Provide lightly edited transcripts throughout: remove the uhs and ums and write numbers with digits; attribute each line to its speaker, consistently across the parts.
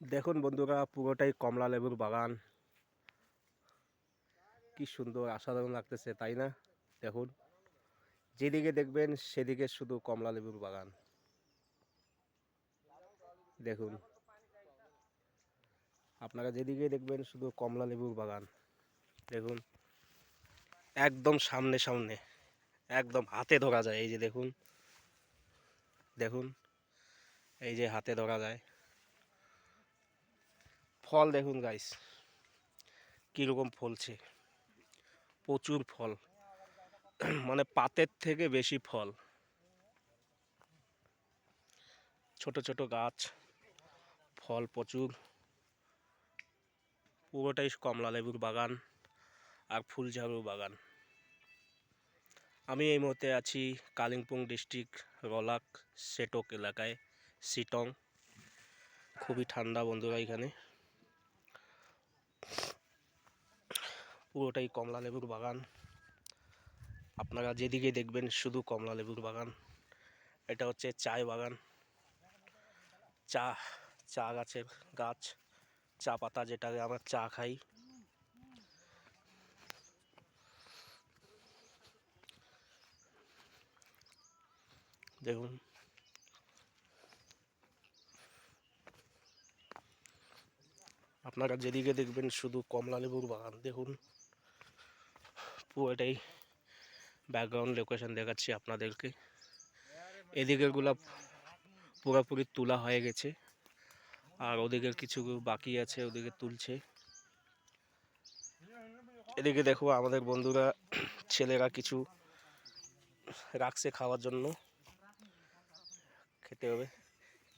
Speaker 1: দেখুন বন্ধুরা, পুরোটাই কমলা লেবুর বাগান। কি সুন্দর অসাধারণ লাগতেছে, তাই না? দেখুন, যেদিকে দেখবেন সেদিকে শুধু কমলা লেবুর বাগান। দেখুন, আপনারা যেদিকে দেখবেন শুধু কমলা লেবুর বাগান। দেখুন, একদম সামনে সামনে, একদম হাতে ধরা যায়। এই যে দেখুন, দেখুন, এই যে হাতে ধরা যায়। ফল দেখুন গাইস, কীরকম ফলছে। প্রচুর ফল, মানে পাতের থেকে বেশি ফল। ছোট ছোট গাছ, ফল প্রচুর। পুরোটাই কমলা লেবুর বাগান আর ফুলঝাড়ুর বাগান। আমি এই মুহূর্তে আছি কালিম্পং ডিস্ট্রিক্ট রলাক সেটক এলাকায়, সিটং। খুবই ঠান্ডা বন্ধুরা এখানে। পুরোটাই কমলা লেবুর বাগান। আপনারা যেদিকে দেখবেন শুধু কমলা লেবুর বাগান। এটা হচ্ছে চায় বাগান, চা চা গাছের গাছ, চা পাতা যেটাকে আমরা চা খাই। দেখুন, আপনারা যেদিকে দেখবেন শুধু কমলা লেবুর বাগান। দেখুন, পুরোটাই ব্যাকগ্রাউন্ড লোকেশন দেখাচ্ছি আপনাদেরকে। এদিকের গুলা পুরোপুরি তোলা হয়ে গেছে, আর ওদিকের কিছু বাকি আছে, ওদিকে তুলছে। এদিকে দেখো আমাদের বন্ধুরা, ছেলেরা কিছু রাখছে খাওয়ার জন্য, খেতে হবে।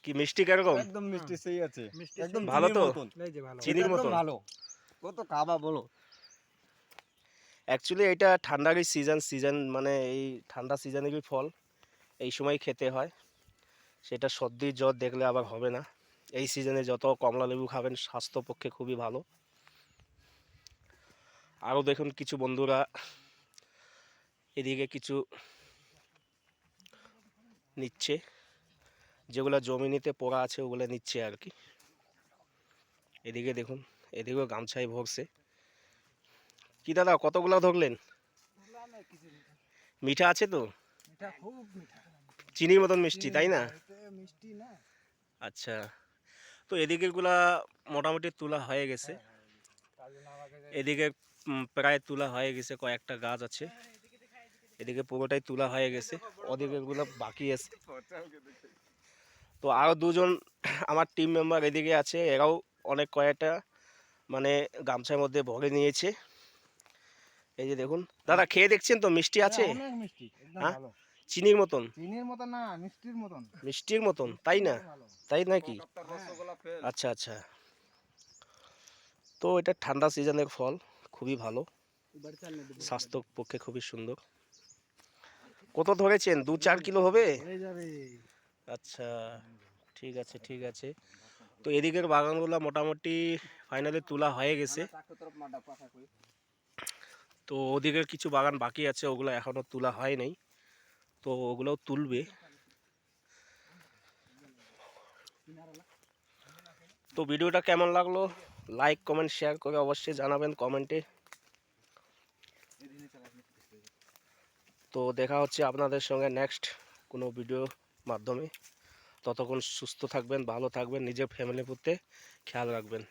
Speaker 1: কি মিষ্টি কিরকম?
Speaker 2: একদম মিষ্টি সেই আছে, একদম
Speaker 1: ভালো তো? চিনির
Speaker 2: একদম
Speaker 1: মতন
Speaker 2: ভালো। কত খাবা বলো।
Speaker 1: অ্যাকচুয়ালি এটা ঠান্ডারই সিজন মানে এই ঠান্ডা সিজনেরই ফল। এই সময় খেতে হয়। সেটা সর্দি জ্বর দেখলে আবার হবে না। এই সিজনে যত কমলা লেবু খাবেন স্বাস্থ্য পক্ষে খুবই ভালো। আরও দেখুন কিছু বন্ধুরা এদিকে কিছু নিচ্ছে, যেগুলো জমিনিতে পড়া আছে ওগুলো নিচ্ছে আর কি। এদিকে দেখুন, এদিকেও গামছায় ভরছে। কি দাদা, কতগুলো ধরলেন? মিঠা আছে তো? চিনির মতন মিষ্টি, তাই না? আচ্ছা, তো এদিকের গুলা মোটামুটি তোলা হয়ে গেছে। এদিকে প্রায় তোলা হয়ে গেছে, কয়েকটা গাছ আছে। এদিকে পুরোটাই তোলা হয়ে গেছে, ওদিকের গুলো বাকি আছে। তো আরও দুজন আমার টিম মেম্বার এদিকে আছে, এরাও অনেক কয়েকটা মানে গামছার মধ্যে ভরে নিয়েছে। এই যে দেখুন দাদা, খেয়ে দেখছেন তো মিষ্টি আছে?
Speaker 2: অনেক মিষ্টি, একদম
Speaker 1: হ্যাঁ,
Speaker 2: ভালো।
Speaker 1: চিনির মতন?
Speaker 2: চিনির মতন না, মিষ্টির মতন।
Speaker 1: মিষ্টির মতন, তাই না? তাই নাকি?
Speaker 2: রসগোল্লা ফেল।
Speaker 1: আচ্ছা আচ্ছা। তো এটা ঠান্ডা সিজনের ফল, খুবই ভালো, স্বাস্থ্য পক্ষে খুবই সুন্দর। কত ধরেছেন? 2-4 কিলো হবে? আচ্ছা, ঠিক আছে ঠিক আছে। তো এদিকের বাগানগুলো মোটামুটি ফাইনালি তোলা হয়ে গেছে। তো ওদিকের কিছু বাগান বাকি আছে, ওগুলো এখনও তোলা হয় নাই, তো ওগুলোও তুলবে। তো ভিডিওটা কেমন লাগলো লাইক কমেন্ট শেয়ার করে অবশ্যই জানাবেন কমেন্টে। তো দেখা হচ্ছে আপনাদের সঙ্গে নেক্সট কোনো ভিডিও মাধ্যমে। ততক্ষণ সুস্থ থাকবেন, ভালো থাকবেন, নিজের ফ্যামিলির প্রতি খেয়াল রাখবেন।